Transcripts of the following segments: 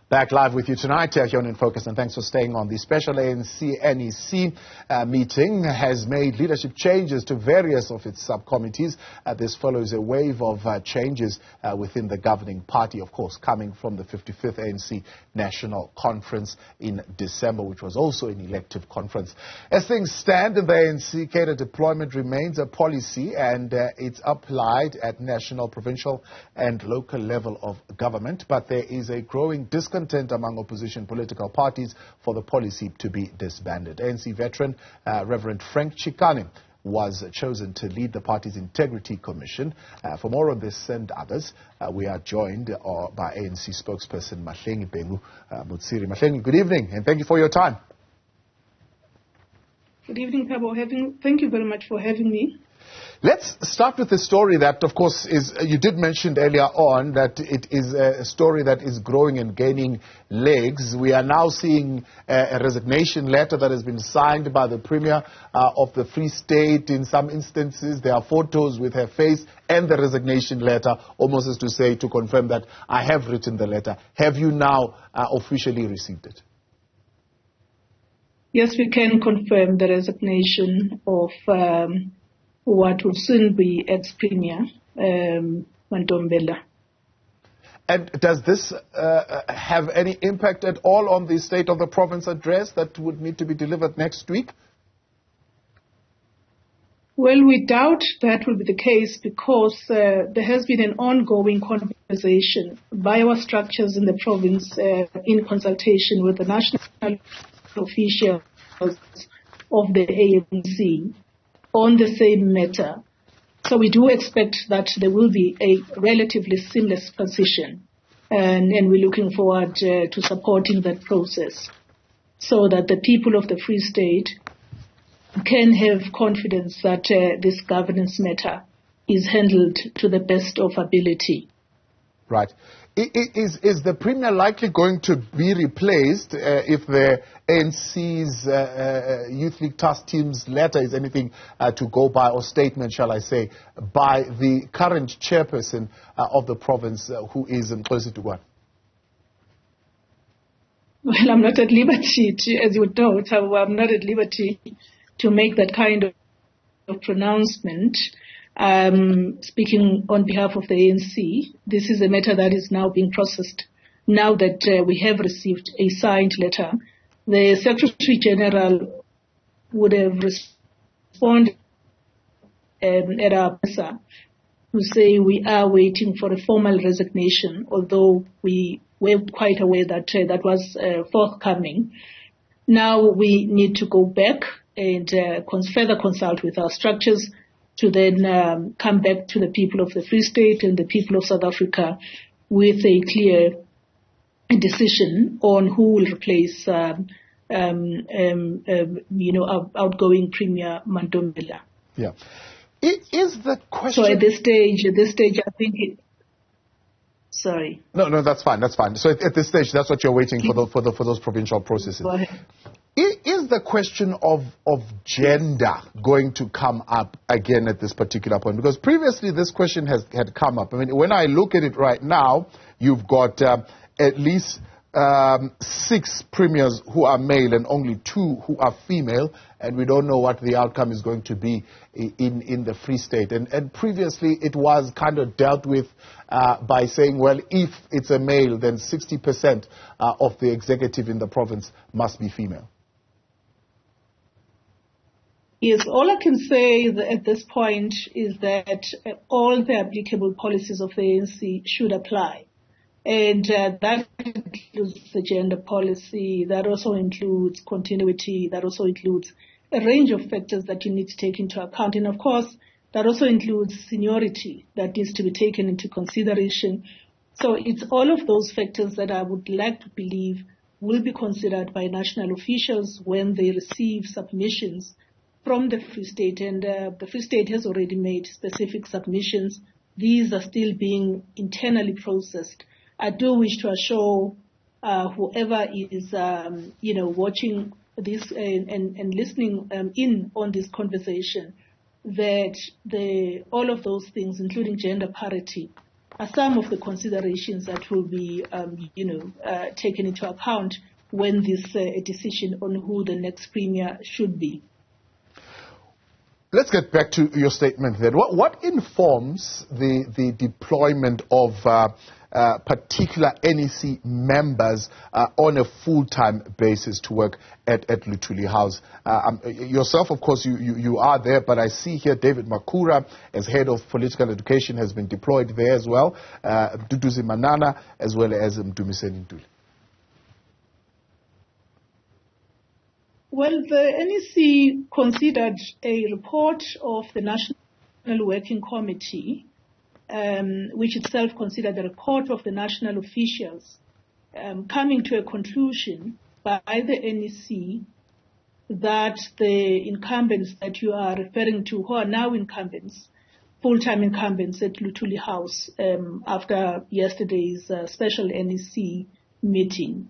Back live with you tonight here on In Focus, and thanks for staying on. The special ANC NEC meeting has made leadership changes to various of its subcommittees. This follows a wave of changes within the governing party, of course, coming from the 55th ANC National Conference in December, which was also an elective conference. As things stand in the ANC, cadre deployment remains a policy, and it's applied at national, provincial and local level of government. But there is a growing discontent among opposition political parties for the policy to be disbanded. ANC veteran Reverend Frank Chikane was chosen to lead the party's Integrity Commission. For more on this and others, we are joined by ANC spokesperson Mahlengi Bhengu-Motsiri. Mahlengi, good evening, and thank you for your time. Good evening, Pabo. Thank you very much for having me. Let's start with the story that, of course, you did mention earlier on that it is a story that is growing and gaining legs. We are now seeing a resignation letter that has been signed by the Premier of the Free State. In some instances, there are photos with her face and the resignation letter, almost as to say, to confirm that I have written the letter. Have you now officially received it? Yes, we can confirm the resignation of what will soon be ex-Premier Mantombela. And does this have any impact at all on the State of the Province address that would need to be delivered next week? Well, we doubt that will be the case because there has been an ongoing conversation by our structures in the province in consultation with the national officials of the ANC on the same matter. So we do expect that there will be a relatively seamless position, and we're looking forward to supporting that process so that the people of the Free State can have confidence that this governance matter is handled to the best of ability. Right. Is the Premier likely going to be replaced if the ANC's Youth League Task Team's letter is anything to go by, or statement, shall I say, by the current chairperson of the province, who is Nkosi Dugwana? Well, I'm not at liberty to, as you would know, I'm not at liberty to make that kind of pronouncement. Speaking on behalf of the ANC, this is a matter that is now being processed. Now that we have received a signed letter, the Secretary General would have responded at our pressure to say we are waiting for a formal resignation, although we were quite aware that that was forthcoming. Now we need to go back and further consult with our structures to then come back to the people of the Free State and the people of South Africa with a clear decision on who will replace, outgoing Premier Mantombela. Yeah. Is the question... So at this stage, I think sorry. No, that's fine. So at this stage, that's what you're waiting for those provincial processes. Go ahead. Is the question of gender going to come up again at this particular point? Because previously this question had come up. I mean, when I look at it right now, you've got at least 6 premiers who are male and only 2 who are female, and we don't know what the outcome is going to be in the Free State. And previously it was kind of dealt with by saying, well, if it's a male, then 60% of the executive in the province must be female. Yes, all I can say at this point is that all the applicable policies of the ANC should apply. And that includes the gender policy, that also includes continuity, that also includes a range of factors that you need to take into account. And of course, that also includes seniority that needs to be taken into consideration. So it's all of those factors that I would like to believe will be considered by national officials when they receive submissions from the Free State, and the Free State has already made specific submissions. These are still being internally processed. I do wish to assure whoever is, watching this and listening in on this conversation that all of those things, including gender parity, are some of the considerations that will be, taken into account when this decision on who the next premier should be. Let's get back to your statement then. What informs the deployment of particular NEC members on a full-time basis to work at Luthuli House? Yourself, of course, you are there, but I see here David Makura, as head of political education, has been deployed there as well. Duduzi Manana, as well as Mdumiseni Ntuli. Well, the NEC considered a report of the National Working Committee, which itself considered the report of the national officials, coming to a conclusion by the NEC that the incumbents that you are referring to, who are now incumbents, full-time incumbents at Luthuli House, after yesterday's special NEC meeting.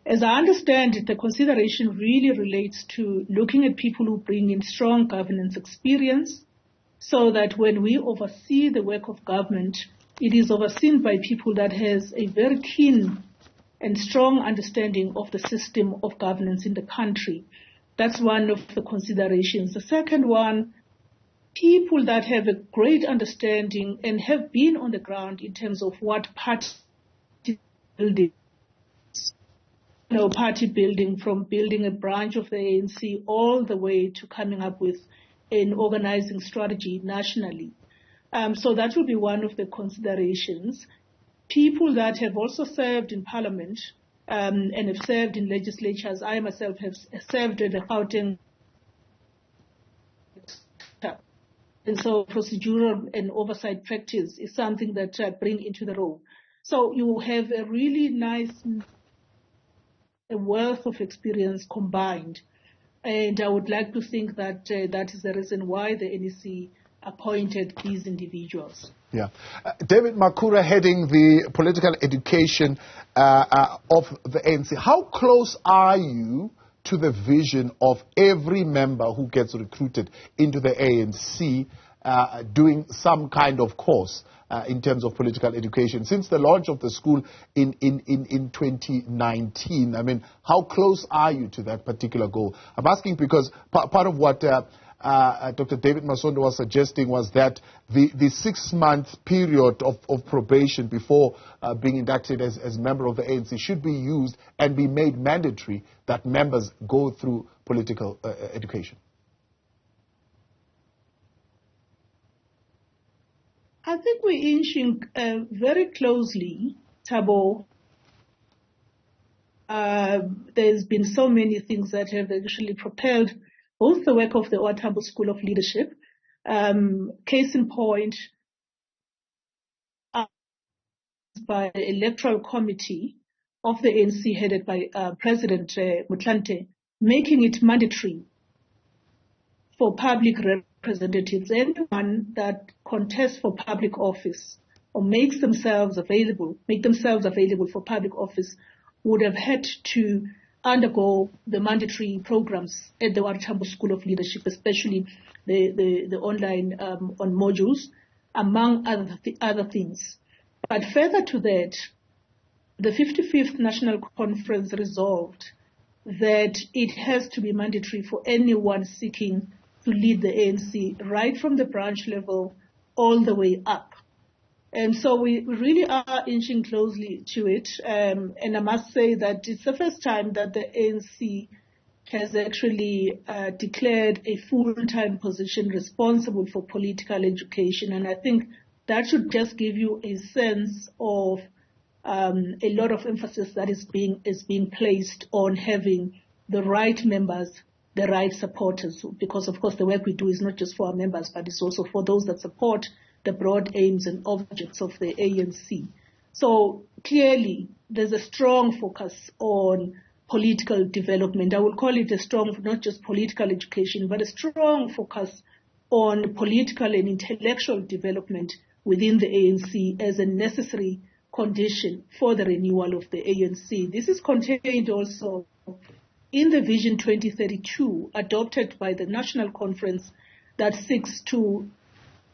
As I understand it, the consideration really relates to looking at people who bring in strong governance experience, so that when we oversee the work of government, it is overseen by people that has a very keen and strong understanding of the system of governance in the country. That's one of the considerations. The second one, people that have a great understanding and have been on the ground in terms of what party building, party building, from building a branch of the ANC all the way to coming up with an organizing strategy nationally. So that will be one of the considerations. People that have also served in parliament and have served in legislatures. I myself have served at the Gauteng. And so procedural and oversight practice is something that I bring into the role. So you have a really nice a wealth of experience combined. And I would like to think that that is the reason why the NEC appointed these individuals. Yeah. David Makura, heading the political education of the ANC. How close are you to the vision of every member who gets recruited into the ANC doing some kind of course in terms of political education? Since the launch of the school in 2019, I mean, how close are you to that particular goal? I'm asking because part of what Dr. David Masondo was suggesting was that the 6-month period of probation before being inducted as member of the ANC should be used and be made mandatory, that members go through political education. I think we're inching very closely, Thabo. There's been so many things that have actually propelled both the work of the OR Tambo School of Leadership. Case in point, by the electoral committee of the ANC headed by President Motlanthe, making it mandatory for public representatives, anyone that contests for public office or make themselves available for public office would have had to undergo the mandatory programs at the OR Tambo School of Leadership, especially the online on modules, among other things. But further to that, the 55th National Conference resolved that it has to be mandatory for anyone seeking to lead the ANC, right from the branch level all the way up. And so we really are inching closely to it. And I must say that it's the first time that the ANC has actually declared a full-time position responsible for political education. And I think that should just give you a sense of a lot of emphasis that is being placed on having the right members, the right supporters, because of course the work we do is not just for our members, but it's also for those that support the broad aims and objects of the ANC. So clearly there's a strong focus on political development. I would call it a strong, not just political education, but a strong focus on political and intellectual development within the ANC as a necessary condition for the renewal of the ANC. This is contained also in the Vision 2032 adopted by the National Conference that seeks to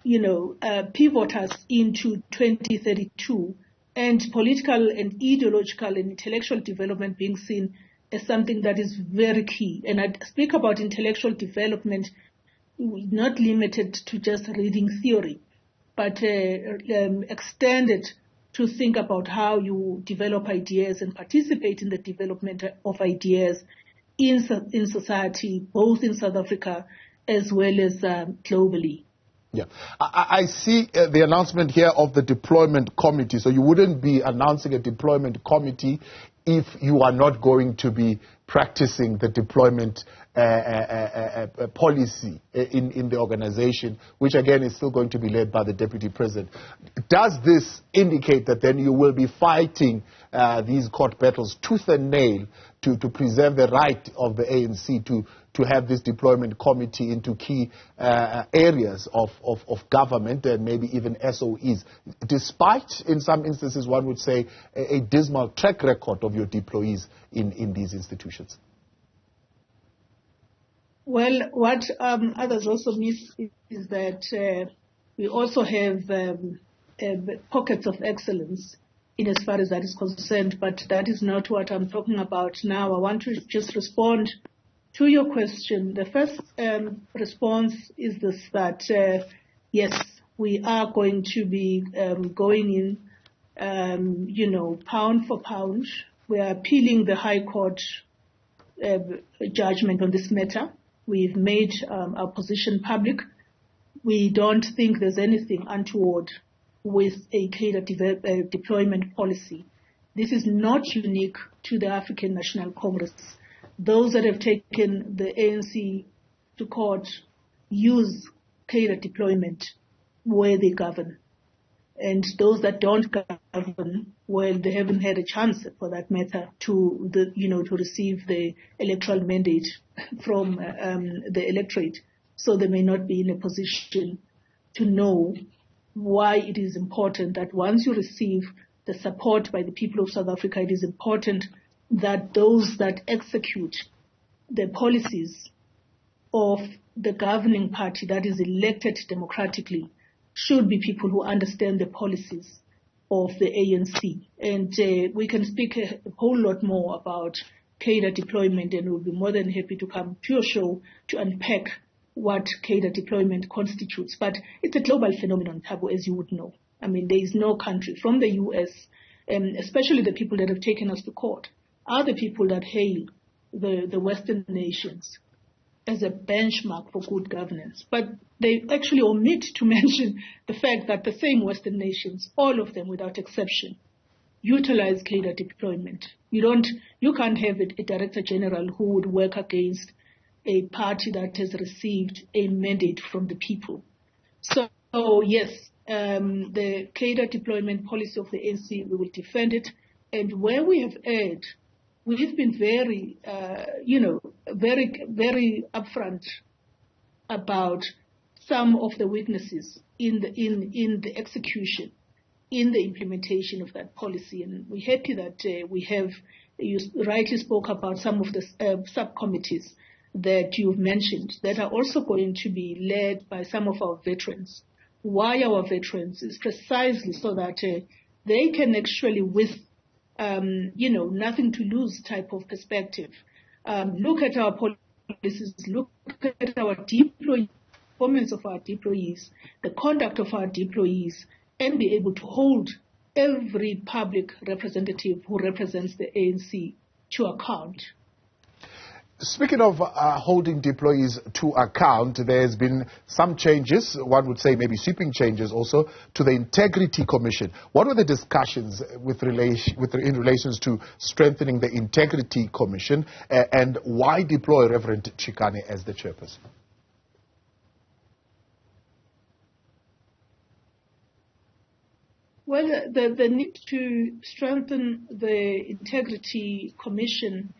pivot us into 2032, and political and ideological and intellectual development being seen as something that is very key. And I speak about intellectual development not limited to just reading theory, but extended to think about how you develop ideas and participate in the development of ideas in society, both in South Africa as well as globally. Yeah, I see the announcement here of the deployment committee. So you wouldn't be announcing a deployment committee if you are not going to be practicing the deployment policy in the organization, which again is still going to be led by the deputy president. Does this indicate that then you will be fighting these court battles tooth and nail to preserve the right of the ANC to have this deployment committee into key areas of government and maybe even SOEs, despite, in some instances, one would say, a dismal track record of your deployees in these institutions? Well, what others also miss is that we also have pockets of excellence in as far as that is concerned, but that is not what I'm talking about now. I want to just respond to your question. The first response is this, that yes, we are going to be going in, pound for pound. We are appealing the High Court judgment on this matter. We've made our position public. We don't think there's anything untoward with a cadre deployment policy. This is not unique to the African National Congress. Those that have taken the ANC to court use cadre deployment where they govern. And those that don't govern, well, they haven't had a chance, for that matter, to receive the electoral mandate from the electorate. So they may not be in a position to know why it is important that once you receive the support by the people of South Africa, it is important that those that execute the policies of the governing party that is elected democratically should be people who understand the policies of the ANC. And we can speak a whole lot more about cadre deployment, and we'll be more than happy to come to your show to unpack what cadre deployment constitutes. But it's a global phenomenon, Thabo, as you would know. I mean, there is no country from the US, especially the people that have taken us to court, are the people that hail the Western nations as a benchmark for good governance. But they actually omit to mention the fact that the same Western nations, all of them without exception, utilize cadre deployment. You can't have a director general who would work against a party that has received a mandate from the people. So yes, the cadre deployment policy of the ANC, we will defend it. And where we have erred, we've been very, very upfront about some of the weaknesses in the execution, in the implementation of that policy. And we're happy that we have, you rightly spoke about some of the subcommittees that you've mentioned that are also going to be led by some of our veterans. Why our veterans is precisely so that they can actually, with nothing to lose type of perspective, look at our policies, look at our performance of our deployees, the conduct of our deployees, and be able to hold every public representative who represents the ANC to account. Speaking of holding deployees to account, there's been some changes, one would say maybe sweeping changes also, to the Integrity Commission. What were the discussions in relation to strengthening the Integrity Commission, and why deploy Reverend Chikane as the chairperson? Well, the need to strengthen the Integrity Commission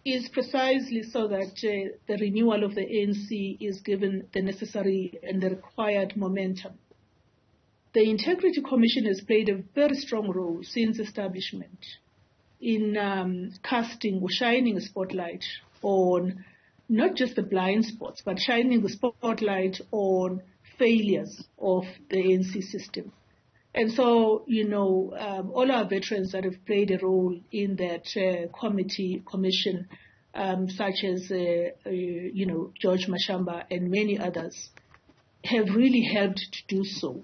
is precisely so that the renewal of the ANC is given the necessary and the required momentum. The Integrity Commission has played a very strong role since establishment in casting or shining a spotlight on not just the blind spots, but shining the spotlight on failures of the ANC system. And so, all our veterans that have played a role in that commission, such as, George Mashamba and many others, have really helped to do so.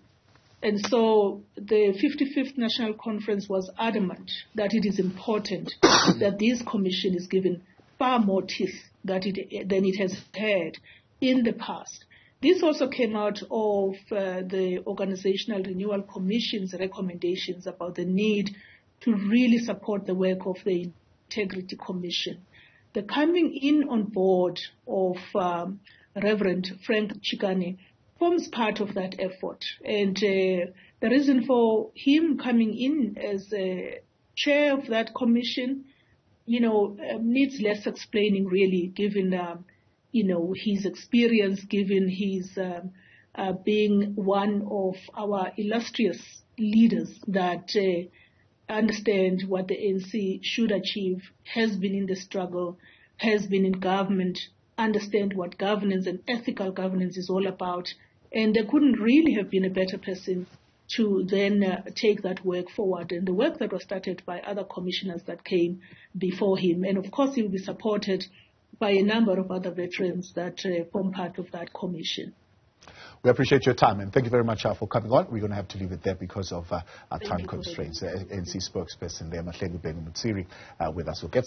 And so the 55th National Conference was adamant that it is important that this commission is given far more teeth than it has had in the past. This also came out of the Organizational Renewal Commission's recommendations about the need to really support the work of the Integrity Commission. The coming in on board of Reverend Frank Chikane forms part of that effort. And the reason for him coming in as chair of that commission, needs less explaining really, given, his experience, given his being one of our illustrious leaders that understand what the ANC should achieve, has been in the struggle, has been in government, understand what governance and ethical governance is all about. And there couldn't really have been a better person to then take that work forward, and the work that was started by other commissioners that came before him. And of course, he will be supported by a number of other veterans that form part of that commission. We appreciate your time, and thank you very much for coming on. We're going to have to leave it there because of our time constraints. ANC spokesperson there, Mahlengi Bhengu-Motsiri, with us. We'll get